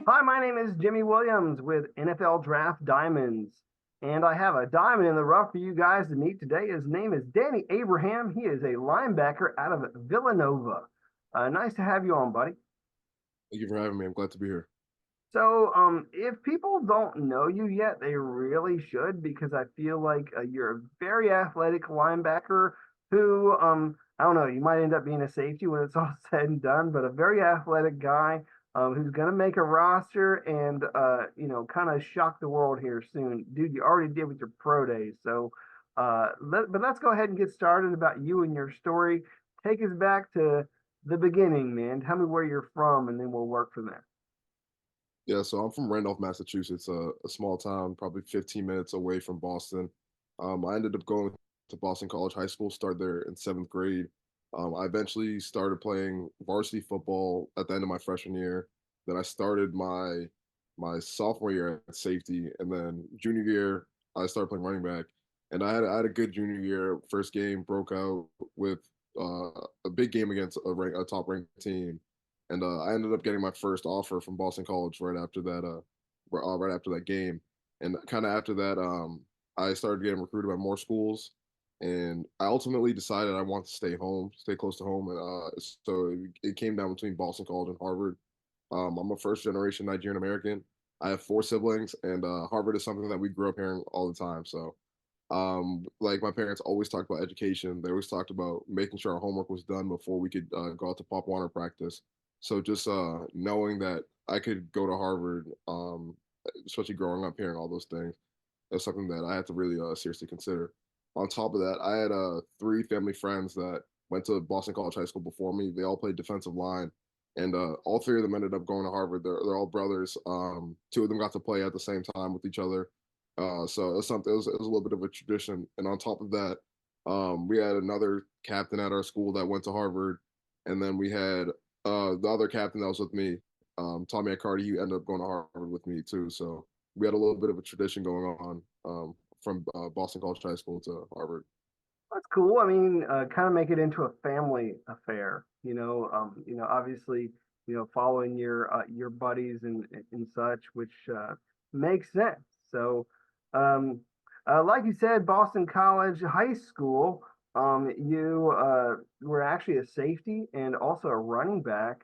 Hi, my name is Jimmy Williams with NFL Draft Diamonds, and I have a diamond in the rough for you guys to meet today. His name is Danny Abraham. He is a linebacker out of Villanova. Nice to have you on, buddy. Thank you for having me. I'm glad to be here. If people don't know you yet, they really should because I feel like you're a very athletic linebacker who, I don't know, you might end up being a safety when it's all said and done, but a very athletic guy who's going to make a roster and, kind of shock the world here soon. Dude, you already did with your pro days. But let's go ahead and get started about you and your story. Take us back to the beginning, man. Tell me where you're from, and then we'll work from there. Yeah, so I'm from Randolph, Massachusetts, a small town, probably 15 minutes away from Boston. I ended up going to Boston College High School, started there in seventh grade. I eventually started playing varsity football at the end of my freshman year. Then I started my sophomore year at safety, and then junior year I started playing running back. And I had a good junior year. First game broke out with a big game against a top ranked team, and I ended up getting my first offer from Boston College right after that game. And kind of after that, I started getting recruited by more schools, and I ultimately decided I want to stay home, stay close to home. And so it came down between Boston College and Harvard. I'm a first generation Nigerian American. I have four siblings, and Harvard is something that we grew up hearing all the time. So like my parents always talked about education. They always talked about making sure our homework was done before we could go out to Pop Warner practice. So just knowing that I could go to Harvard, especially growing up hearing all those things, that's something that I had to really seriously consider. On top of that, I had three family friends that went to Boston College High School before me. They all played defensive line, and all three of them ended up going to Harvard. They're all brothers. Two of them got to play at the same time with each other. So it was something. It was a little bit of a tradition. And on top of that, we had another captain at our school that went to Harvard, and then we had the other captain that was with me, Tommy Accardi. He ended up going to Harvard with me too. So we had a little bit of a tradition going on from Boston College High School to Harvard. That's cool. I mean, kind of make it into a family affair. Obviously, following your buddies and such, which makes sense. Um, like you said, Boston College High School, you were actually a safety and also a running back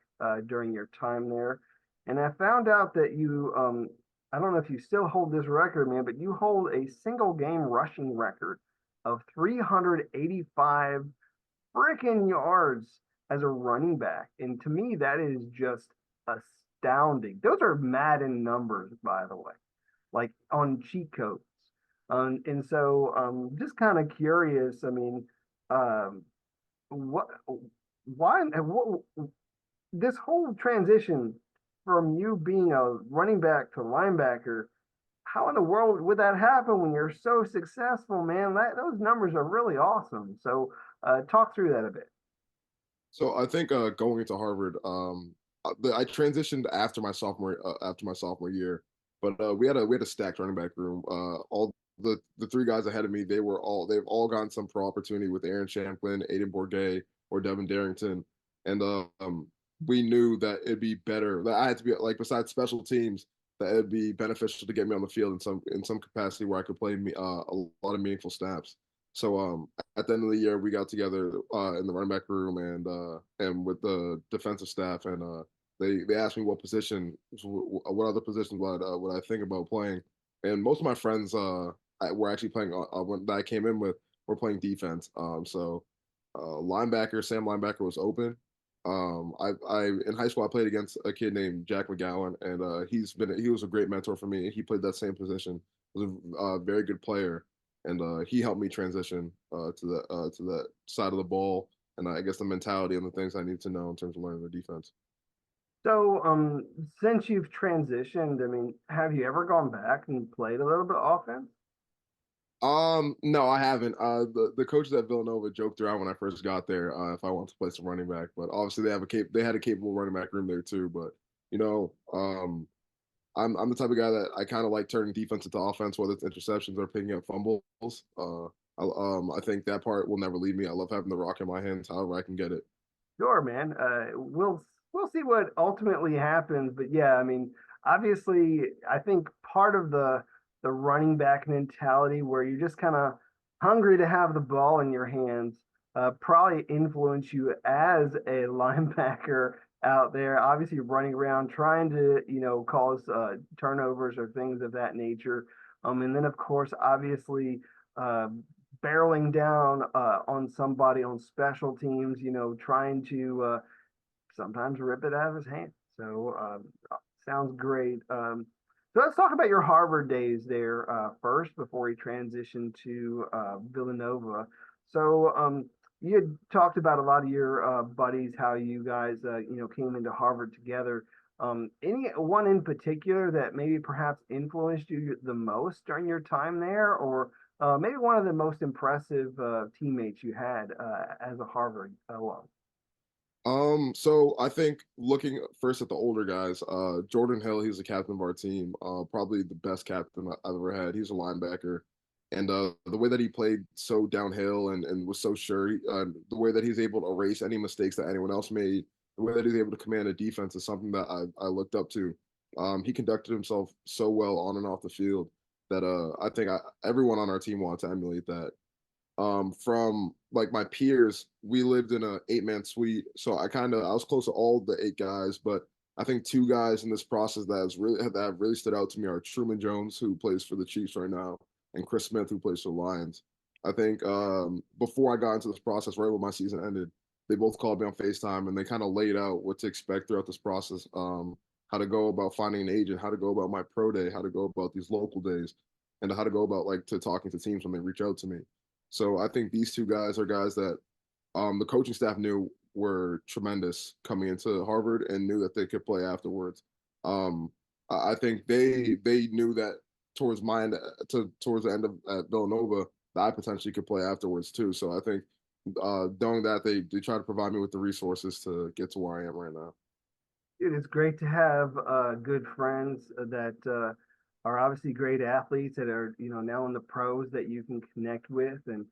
during your time there. And I found out that I don't know if you still hold this record, man, but you hold a single game rushing record of 385 freaking yards as a running back. And to me, that is just astounding. Those are Madden numbers, by the way, like on cheat codes. Just kind of curious. I mean, um, what, why, what, this whole transition from you being a running back to linebacker, how in the world would that happen when you're so successful, man? Those numbers are really awesome. Talk through that a bit. So I think going into Harvard, I transitioned after my sophomore year, but we had a stacked running back room. All the three guys ahead of me, they've all gotten some pro opportunity with Aaron Shamplin, Aiden Bourget, or Devin Darrington, and we knew that it'd be better. That I had to be like besides special teams, that it'd be beneficial to get me on the field in some capacity where I could play a lot of meaningful snaps. So at the end of the year, we got together in the running back room and with the defensive staff, and they asked me what other positions would I think about playing, and most of my friends were actually playing when that I came in with were playing defense. Sam linebacker was open. I in high school I played against a kid named Jack McGowan, and he was a great mentor for me. He played that same position. He was a very good player, and he helped me transition to that side of the ball, and I guess the mentality and the things I need to know in terms of learning the defense. So, um, since you've transitioned, I mean, have you ever gone back and played a little bit of offense? No, I haven't. The coaches at Villanova joked around when I first got there if I wanted to play some running back, but obviously they had a capable running back room there too. But you know, I'm the type of guy that I kind of like turning defense into offense, whether it's interceptions or picking up fumbles. I think that part will never leave me. I love having the rock in my hands, however I can get it. Sure, man. We'll see what ultimately happens, but yeah, I mean, obviously, I think part of the running back mentality where you're just kind of hungry to have the ball in your hands probably influence you as a linebacker out there, obviously running around trying to, cause turnovers or things of that nature. And then, of course, obviously, uh, barreling down on somebody on special teams, trying to sometimes rip it out of his hand. So sounds great. So let's talk about your Harvard days there first before we transition to Villanova. So you had talked about a lot of your buddies, how you guys came into Harvard together. Any one in particular that maybe perhaps influenced you the most during your time there, or maybe one of the most impressive teammates you had as a Harvard alum? So I think looking first at the older guys, Jordan Hill, he's the captain of our team, probably the best captain I've ever had. He's a linebacker. And the way that he played so downhill and was so sure, the way that he's able to erase any mistakes that anyone else made, the way that he's able to command a defense is something that I looked up to. He conducted himself so well on and off the field that I think everyone on our team wanted to emulate that. From like my peers, we lived in a 8-man suite, so I was close to all the 8 guys, but I think 2 guys in this process that have really stood out to me are Truman Jones, who plays for the Chiefs right now, and Chris Smith, who plays for the Lions. I think before I got into this process, right when my season ended, they both called me on FaceTime and they kind of laid out what to expect throughout this process, how to go about finding an agent, how to go about my pro day, how to go about these local days, and how to go about like to talking to teams when they reach out to me. So I think these 2 guys are guys that the coaching staff knew were tremendous coming into Harvard and knew that they could play afterwards. I think they knew that towards my end towards the end of at Villanova that I potentially could play afterwards too. So I think knowing that they try to provide me with the resources to get to where I am right now. It is great to have good friends that are obviously great athletes that are, now in the pros that you can connect with and,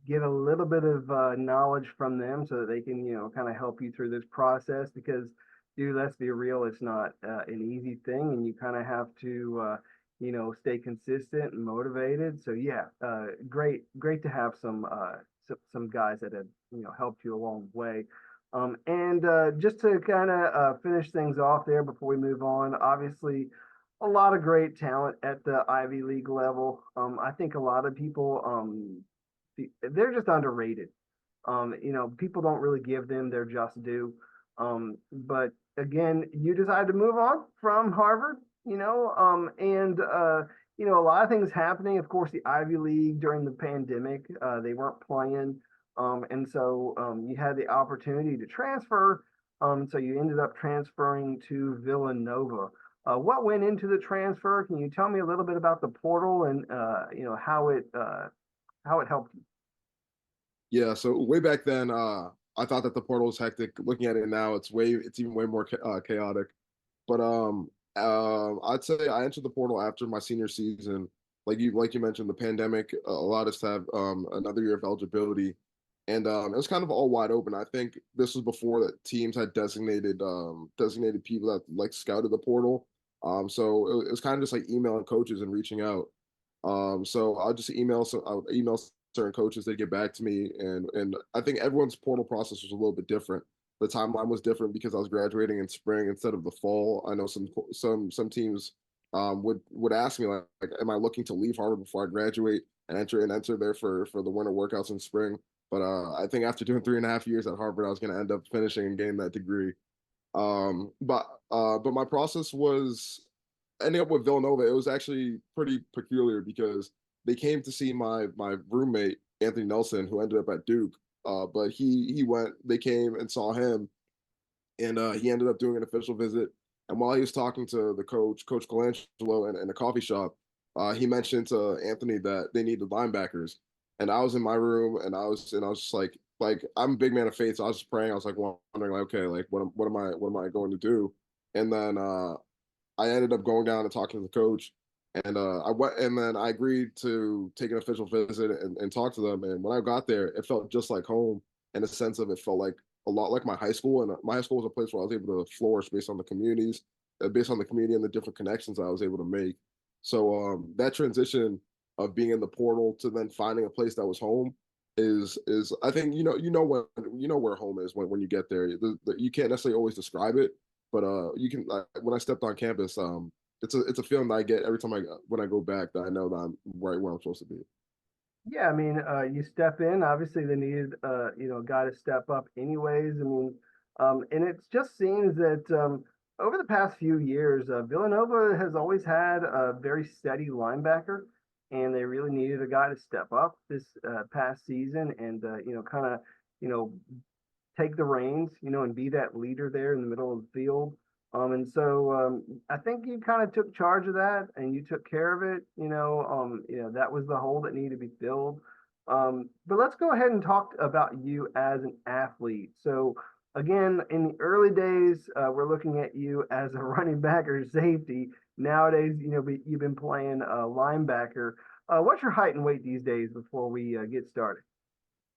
get a little bit of knowledge from them so that they can, kind of help you through this process because, dude, let's be real, it's not an easy thing and you kind of have to, stay consistent and motivated. So yeah, great to have some guys that have, helped you along the way. And just to kind of finish things off there before we move on, obviously a lot of great talent at the Ivy League level. I think a lot of people they're just underrated. People don't really give them their just due. But again, you decided to move on from Harvard, and a lot of things happening. Of course, the Ivy League during the pandemic, they weren't playing. And so you had the opportunity to transfer. So you ended up transferring to Villanova. What went into the transfer? Can you tell me a little bit about the portal and how it helped you? Yeah, so way back then, I thought that the portal was hectic. Looking at it now, it's even way more chaotic. But I'd say I entered the portal after my senior season. Like you mentioned, the pandemic allowed us to have another year of eligibility, and it was kind of all wide open. I think this was before that teams had designated people that like scouted the portal. So it was kind of just like emailing coaches and reaching out. So I would email certain coaches, they get back to me, and I think everyone's portal process was a little bit different. The timeline was different because I was graduating in spring instead of the fall. I know some teams would ask me like, am I looking to leave Harvard before I graduate and enter there for the winter workouts in spring? But I think after doing 3.5 years at Harvard, I was going to end up finishing and getting that degree. But my process was ending up with Villanova. It was actually pretty peculiar because they came to see my roommate Anthony Nelson, who ended up at Duke. But he went. They came and saw him, and he ended up doing an official visit. And while he was talking to the Coach Colangelo, in a coffee shop, he mentioned to Anthony that they needed linebackers. And I was in my room, and I was just like I'm a big man of faith, so I was just praying. I was like wondering, like, okay, like what am I going to do? And then I ended up going down and talking to the coach, and I went, and then I agreed to take an official visit and talk to them. And when I got there, it felt just like home in the sense of it felt like a lot like my high school. And my high school was a place where I was able to flourish based on the communities. based on the community and the different connections I was able to make. So that transition of being in the portal to then finding a place that was home is I think you know where home is when you get there. You can't necessarily always describe it, but you can. When I stepped on campus, it's a feeling that I get every time when I go back, that I know that I'm right where I'm supposed to be. Yeah, I mean, you step in. Obviously, they needed, a guy to step up, anyways. I mean, and it just seems that over the past few years, Villanova has always had a very steady linebacker, and they really needed a guy to step up this past season and kind of, you know, take the reins, and be that leader there in the middle of the field. And so I think you kind of took charge of that and you took care of it. That was the hole that needed to be filled. But let's go ahead and talk about you as an athlete. So again, in the early days, we're looking at you as a running back or safety. Nowadays, you've been playing linebacker. What's your height and weight these days before we get started?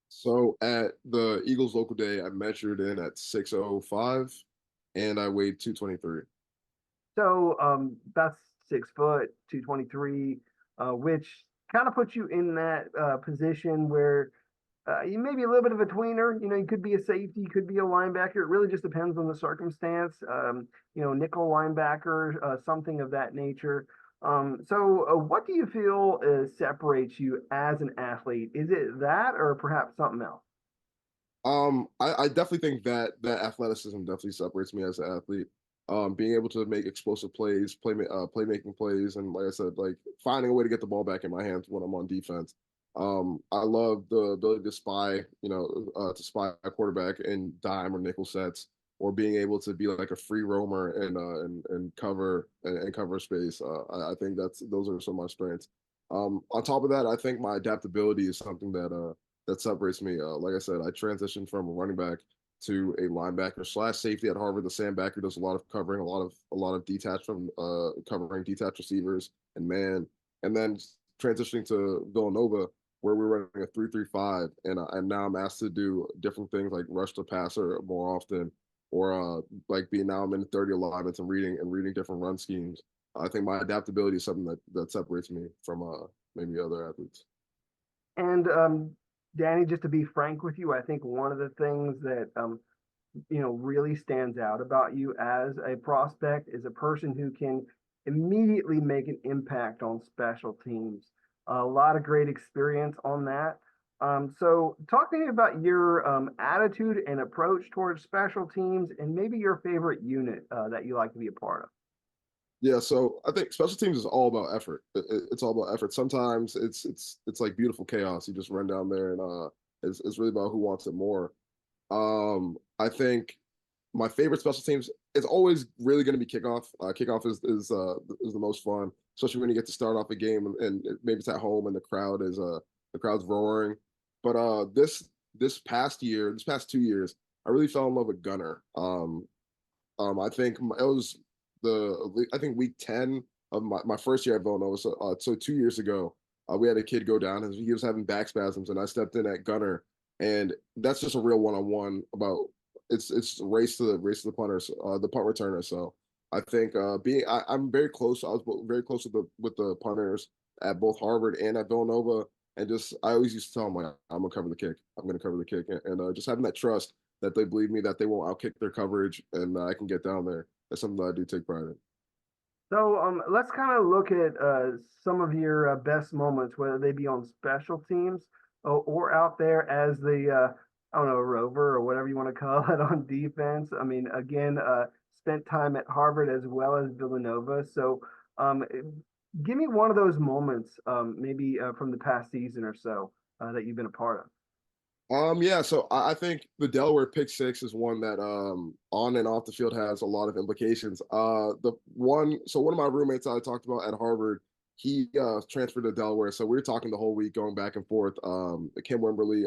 So at the Eagles local day, I measured in at 605 and I weighed 223. So that's 6 foot, 223, which kind of puts you in that position where you may be a little bit of a tweener. You could be a safety, you could be a linebacker. It really just depends on the circumstance. Nickel linebacker, something of that nature. So what do you feel separates you as an athlete? Is it that or perhaps something else? I definitely think that athleticism definitely separates me as an athlete. Being able to make explosive plays, playmaking plays, and like I said, like finding a way to get the ball back in my hands when I'm on defense. I love the ability to spy a quarterback in dime or nickel sets, or being able to be like a free roamer and cover space. I think those are some of my strengths. On top of that, I think my adaptability is something that separates me. Like I said, I transitioned from a running back to a linebacker slash safety at Harvard. The sandbacker does a lot of covering, a lot of detached from covering detached receivers and man, and then transitioning to Villanova where we're running a 3-3-5, and now I'm asked to do different things like rush the passer more often, or like being now I'm in 30 alignments and reading different run schemes. I think my adaptability is something that separates me from maybe other athletes. And Danny, just to be frank with you, I think one of the things that really stands out about you as a prospect is a person who can immediately make an impact on special teams. A lot of great experience on that. So talk to me about your attitude and approach towards special teams and maybe your favorite unit that you like to be a part of. Yeah, so I think special teams is all about effort. It's all about effort. Sometimes it's like beautiful chaos. You just run down there and it's really about who wants it more. I think my favorite special teams is always really going to be kickoff. Kickoff is the most fun, especially when you get to start off a game and maybe it's at home and the crowd's roaring. But this past 2 years, I really fell in love with Gunner. I think it was I think week 10 of my first year at Villanova. So 2 years ago, we had a kid go down and he was having back spasms, and I stepped in at Gunner, and that's just a real one-on-one about it's race to the punters, the punt returner. So I think I'm very close. I was very close with the punters at both Harvard and at Villanova, and just I always used to tell them like I'm gonna cover the kick. I'm gonna cover the kick, and just having that trust that they believe me, that they won't outkick their coverage, and I can get down there. That's something that I do take pride in. So let's kind of look at some of your best moments, whether they be on special teams or out there as the I don't know, rover or whatever you want to call it on defense. I mean, again, spent time at Harvard as well as Villanova. So um, give me one of those moments, maybe from the past season or so that you've been a part of. Yeah, so I think the Delaware pick six is one that on and off the field has a lot of implications. One of my roommates I talked about at Harvard, he transferred to Delaware, so we were talking the whole week, going back and forth. Kim Wimberly,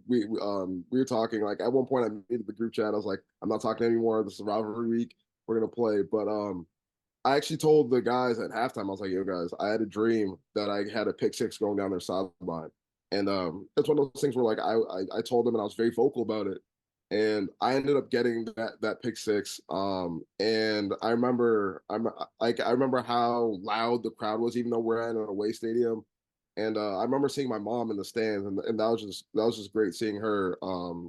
we were talking like at one point I made the group chat. I was like, I'm not talking anymore. This is rivalry week. We're gonna play, but I actually told the guys at halftime, I was like, yo, guys, I had a dream that I had a pick six going down their sideline. And it's one of those things where like I told them and I was very vocal about it. and I ended up getting that pick six. And I remember how loud the crowd was, even though we're at an away stadium. And I remember seeing my mom in the stands, and that was just great seeing her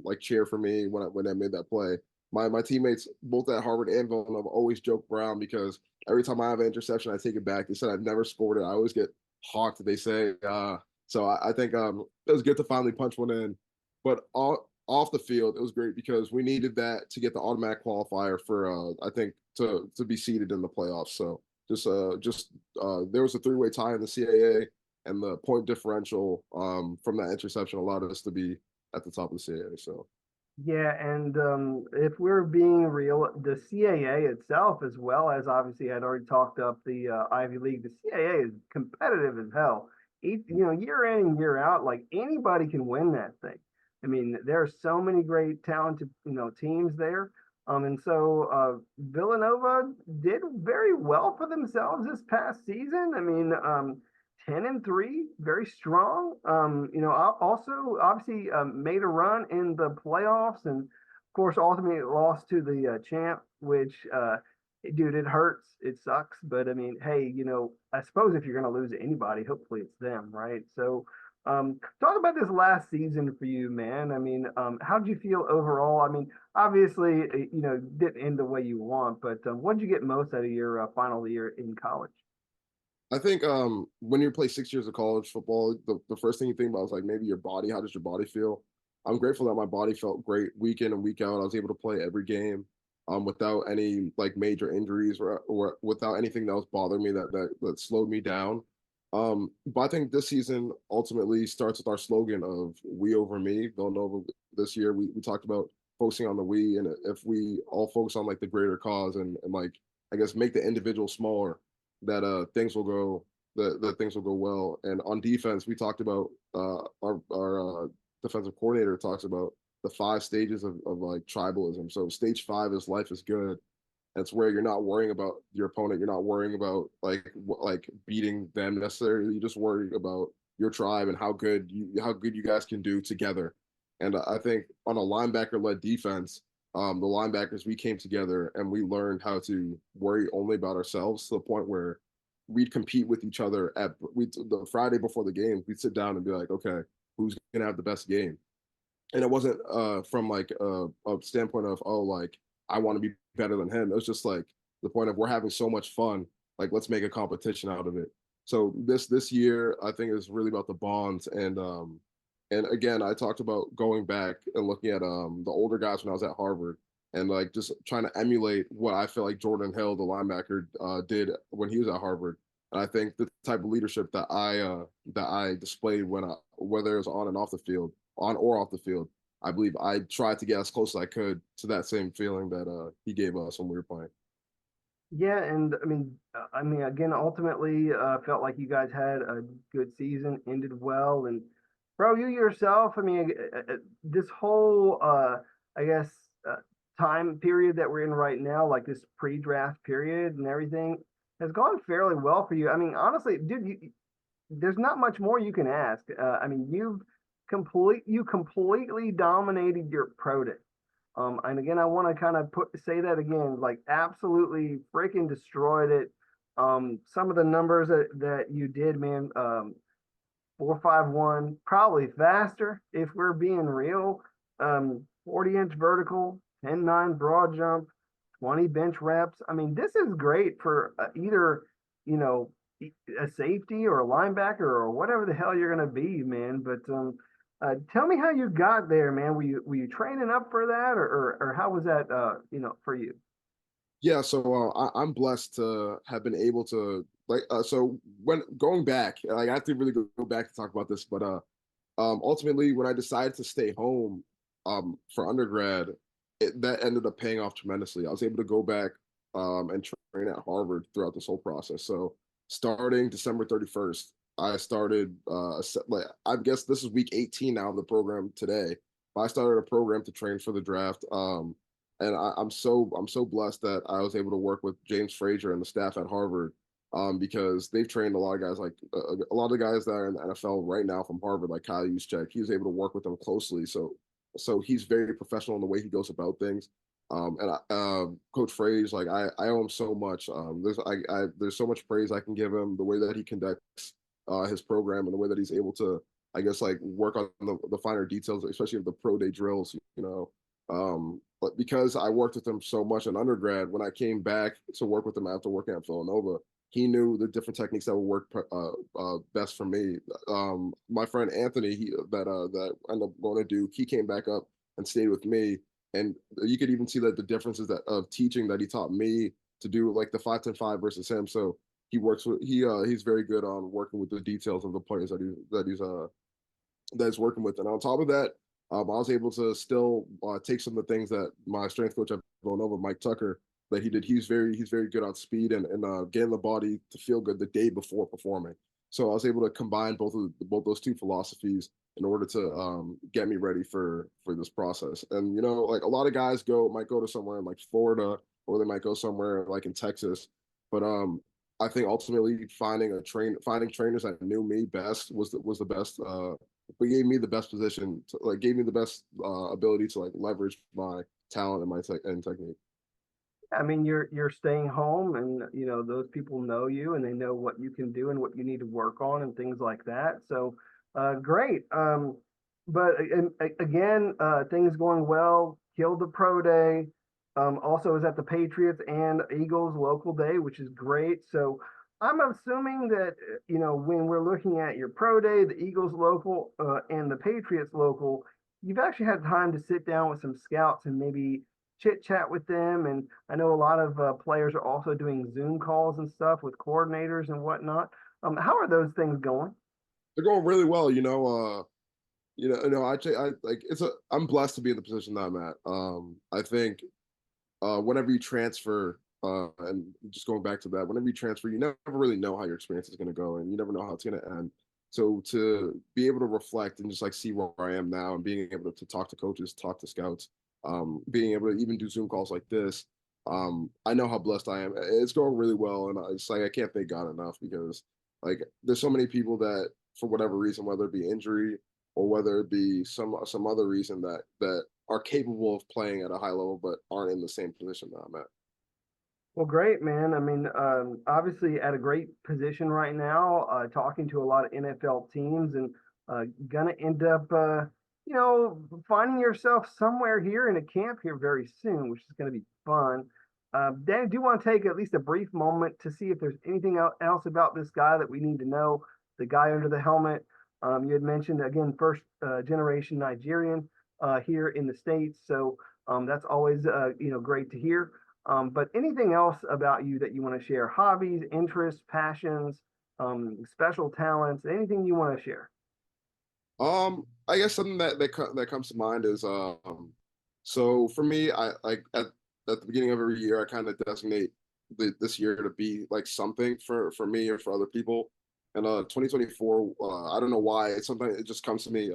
like cheer for me when I made that play. My teammates both at Harvard and Villanova always joke around because every time I have an interception, I take it back. They said I've never scored it. I always get hawked. They say so. I think it was good to finally punch one in. But off the field, it was great because we needed that to get the automatic qualifier for I think to be seeded in the playoffs. So there was a three-way tie in the CAA, and the point differential from that interception allowed us to be at the top of the CAA. So Yeah, and if we're being real, the CAA itself, as well as obviously I'd already talked up the Ivy League, the CAA is competitive as hell. Year in and year out, like anybody can win that thing. I mean, there are so many great talented, teams there. And so Villanova did very well for themselves this past season. I mean, 10-3, very strong. Also obviously made a run in the playoffs, and of course ultimately lost to the champ, which dude, it hurts, it sucks, but I mean, hey, I suppose if you're going to lose to anybody, hopefully it's them, right? So talk about this last season for you, man. I mean, how'd you feel overall? I mean, obviously, didn't end the way you want, but what did you get most out of your final year in college? I think when you play 6 years of college football, the first thing you think about is like maybe your body. How does your body feel? I'm grateful that my body felt great week in and week out. I was able to play every game without any like major injuries or without anything that was bothering me that slowed me down. But I think this season ultimately starts with our slogan of "We over me." Villanova this year, we talked about focusing on the we, and if we all focus on like the greater cause and like I guess make the individual smaller, that things will go that things will go well. And on defense, we talked about our defensive coordinator talks about the 5 stages of like tribalism. So stage 5 is life is good. That's where you're not worrying about your opponent. You're not worrying about like beating them necessarily. You just worry about your tribe and how good you guys can do together. And I think on a linebacker led defense, the linebackers we came together and we learned how to worry only about ourselves to the point where we'd compete with each other at the Friday before the game. We'd sit down and be like, okay, who's gonna have the best game? And it wasn't from like a standpoint of like I want to be better than him. It was just like the point of we're having so much fun, like let's make a competition out of it. So this year I think is really about the bonds and again I talked about going back and looking at the older guys when I was at Harvard and like just trying to emulate what I feel like Jordan Hill, the linebacker, did when he was at Harvard. And I think the type of leadership that I displayed whether it was on and off the field, on or off the field, I believe I tried to get as close as I could to that same feeling that he gave us when we were playing. Yeah, and I mean, again, ultimately, felt like you guys had a good season, ended well, and bro, you yourself, I mean, this whole, I guess, uh, time period that we're in right now, like this pre-draft period and everything, has gone fairly well for you. I mean, honestly, dude, there's not much more you can ask. I mean, you completely dominated your pro day. And again, I want to kind of say that again, like absolutely freaking destroyed it. Some of the numbers that you did, man, 4.51, probably faster if we're being real. 40-inch vertical, 10.9 broad jump, 20 bench reps. I mean, this is great for either, you know, a safety or a linebacker or whatever the hell you're going to be, man. But tell me how you got there, man. Were you training up for that, or how was that, for you? Yeah, so I'm blessed to have been able to like so when going back, like I have to really go back to talk about this, but ultimately when I decided to stay home for undergrad, that ended up paying off tremendously. I was able to go back and train at Harvard throughout this whole process. So starting December 31st, I started like I guess this is week 18 now of the program today. But I started a program to train for the draft. And I'm so blessed that I was able to work with James Frazier and the staff at Harvard because they've trained a lot of guys like a lot of the guys that are in the NFL right now from Harvard, like Kyle Juszczyk. He was able to work with them closely. So So he's very professional in the way he goes about things. Coach Fraze, like I owe him so much. There's so much praise I can give him. The way that he conducts his program and the way that he's able to, I guess, like work on the finer details, especially of the pro day drills. But because I worked with him so much in undergrad, when I came back to work with him after working at Villanova, he knew the different techniques that would work best for me. My friend Anthony, that ended up going to Duke, he came back up and stayed with me, and you could even see that the differences that of teaching that he taught me to do like the 5-10-5 versus him. So he's very good on working with the details of the players that he's working with. And on top of that, I was able to still take some of the things that my strength coach at Villanova, Mike Tucker, that he did. He's very good on speed and getting the body to feel good the day before performing. So I was able to combine both those two philosophies in order to get me ready for this process. And like a lot of guys might go to somewhere in like Florida, or they might go somewhere like in Texas. But I think ultimately finding trainers that knew me best was the best. But gave me the best position to, like, gave me the best ability to like leverage my talent and my technique. I mean, you're staying home, and those people know you, and they know what you can do and what you need to work on, and things like that. So, great. But again, things going well. Killed the pro day. Also is at the Patriots and Eagles local day, which is great. So, I'm assuming that when we're looking at your pro day, the Eagles local, and the Patriots local, you've actually had time to sit down with some scouts and maybe chit chat with them. And I know a lot of players are also doing Zoom calls and stuff with coordinators and whatnot. How are those things going? They're going really well. I like I'm blessed to be in the position that I'm at. I think whenever you transfer, and just going back to that, whenever you transfer, you never really know how your experience is going to go, and you never know how it's going to end. So to be able to reflect and just like see where I am now, and being able to talk to coaches, talk to scouts, being able to even do Zoom calls like this, I know how blessed I am. It's going really well, and it's like I can't thank God enough, because like there's so many people that for whatever reason, whether it be injury or whether it be some other reason, that are capable of playing at a high level but aren't in the same position that I'm at. Well, great, man. I mean, obviously at a great position right now, talking to a lot of NFL teams, and gonna end up, finding yourself somewhere here in a camp here very soon, which is gonna be fun. Dan, do you want to take at least a brief moment to see if there's anything else about this guy that we need to know? The guy under the helmet. You had mentioned again, first generation Nigerian here in the States, so that's always great to hear. But anything else about you that you want to share? Hobbies, interests, passions, special talents, anything you want to share? I guess something that comes to mind is so for me, I like at the beginning of every year, I kind of designate this year to be like something for me or for other people. And 2024, I don't know why, it's something, it just comes to me.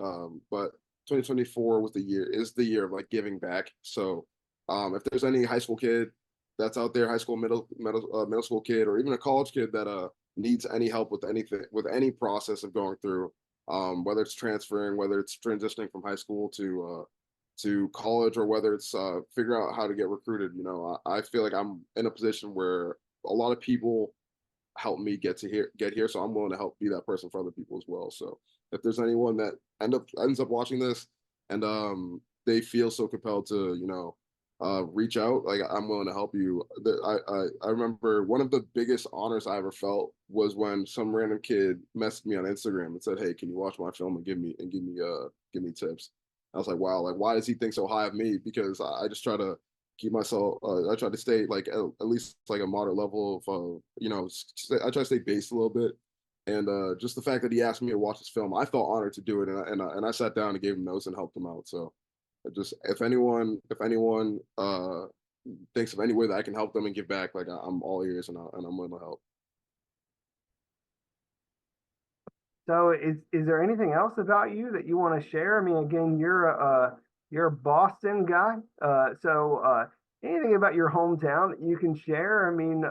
But 2024 is the year of like giving back. So if there's any high school kid that's out there, high school, middle school kid, or even a college kid that needs any help with anything, with any process of going through, whether it's transferring, whether it's transitioning from high school to college, or whether it's figuring out how to get recruited. I feel like I'm in a position where a lot of people help me get here, so I'm willing to help be that person for other people as well. So if there's anyone that ends up watching this, and they feel so compelled to reach out, like I'm willing to help you. I remember one of the biggest honors I ever felt was when some random kid messaged me on Instagram and said, "Hey, can you watch my film and give me tips?" I was like, "Wow, like why does he think so high of me?" Because I just try to keep myself. I try to stay like at least like a moderate level of I try to stay based a little bit. And just the fact that he asked me to watch this film, I felt honored to do it, and I sat down and gave him notes and helped him out. So just if anyone thinks of any way that I can help them and give back, like I'm all ears, and I'm willing to help. So is there anything else about you that you want to share? I mean, again, you're a Boston guy. So anything about your hometown that you can share? I mean,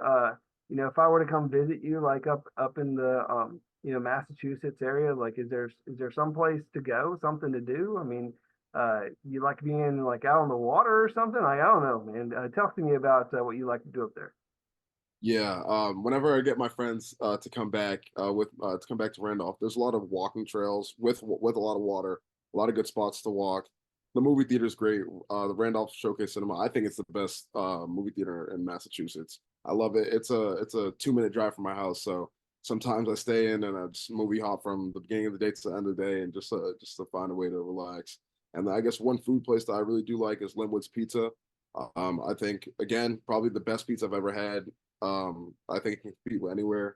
if I were to come visit you, like up in the Massachusetts area, like is there some place to go, something to do? I mean, You like being like out on the water or something? I don't know, man. Talk to me about what you like to do up there. Yeah, whenever I get my friends to come back to come back to Randolph, there's a lot of walking trails with a lot of water, a lot of good spots to walk. The movie theater is great. The Randolph Showcase Cinema, I think it's the best movie theater in Massachusetts. I love it. It's a 2 minute drive from my house, so sometimes I stay in and I just movie hop from the beginning of the day to the end of the day, and just to find a way to relax. And I guess one food place that I really do like is Linwood's Pizza. I think again probably the best pizza I've ever had. I think it can compete with anywhere.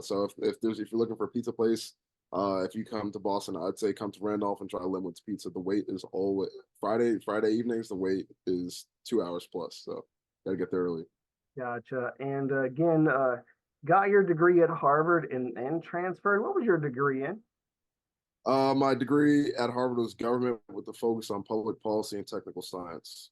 So if you're looking for a pizza place, if you come to Boston, I'd say come to Randolph and try Linwood's Pizza. The wait is always Friday evenings. The wait is 2 hours plus, so gotta get there early. Gotcha. And again, got your degree at Harvard and transferred. What was your degree in? My degree at Harvard was government with a focus on public policy and technical science.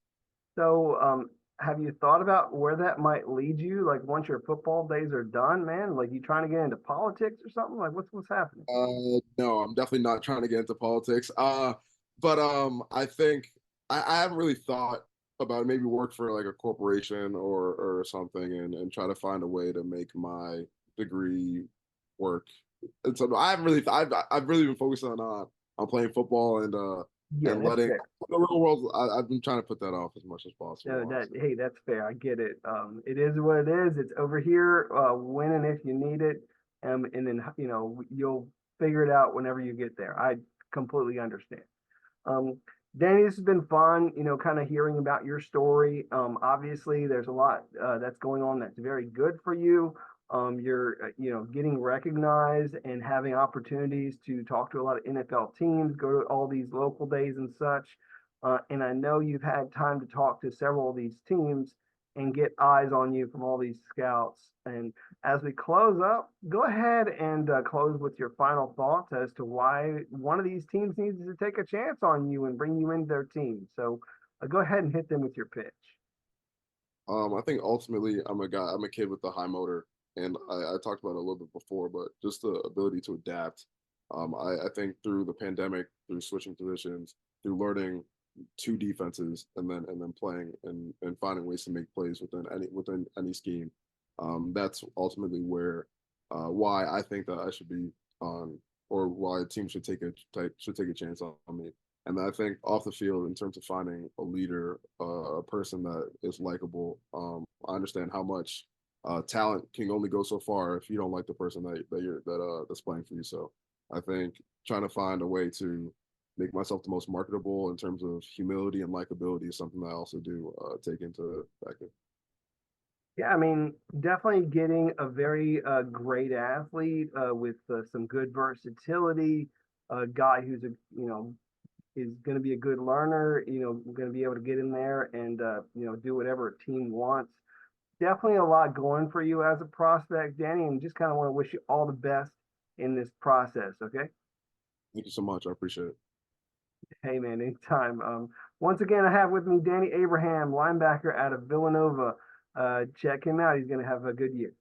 So, have you thought about where that might lead you? Like once your football days are done, man, like you trying to get into politics or something? Like what's happening? No, I'm definitely not trying to get into politics. But I think I haven't really thought about it. Maybe work for like a corporation or something and try to find a way to make my degree work. And so I haven't really I've really been focused on playing football Yeah, and that's letting fair. the real world. I've been trying to put that off as much as No, possible, that honestly. hey, that's fair. I get it. It is what it is. It's over here, when and if you need it, and then you'll figure it out whenever you get there. I completely understand. Um, Danny, this has been fun, kind of hearing about your story. Obviously, there's a lot that's going on that's very good for you. You're, getting recognized and having opportunities to talk to a lot of NFL teams, go to all these local days and such. And I know you've had time to talk to several of these teams and get eyes on you from all these scouts. And as we close up, go ahead and close with your final thoughts as to why one of these teams needs to take a chance on you and bring you into their team. So go ahead and hit them with your pitch. I think ultimately I'm a kid with a high motor, and I talked about it a little bit before, but just the ability to adapt. I think through the pandemic, through switching positions, through learning two defenses, and then playing and finding ways to make plays within any scheme. That's ultimately why I think that I should be on, or why a team should take a chance on me. And I think off the field, in terms of finding a leader, a person that is likable, I understand how much talent can only go so far if you don't like the person that's playing for you. So I think trying to find a way to make myself the most marketable in terms of humility and likability is something that I also do take into factor. Yeah, I mean, definitely getting a very great athlete with some good versatility, a guy who's is going to be a good learner, going to be able to get in there and do whatever a team wants. Definitely a lot going for you as a prospect, Danny, and just kind of want to wish you all the best in this process. Okay. Thank you so much. I appreciate it. Hey man, anytime. Once again, I have with me Danny Abraham, linebacker out of Villanova. Check him out. He's going to have a good year.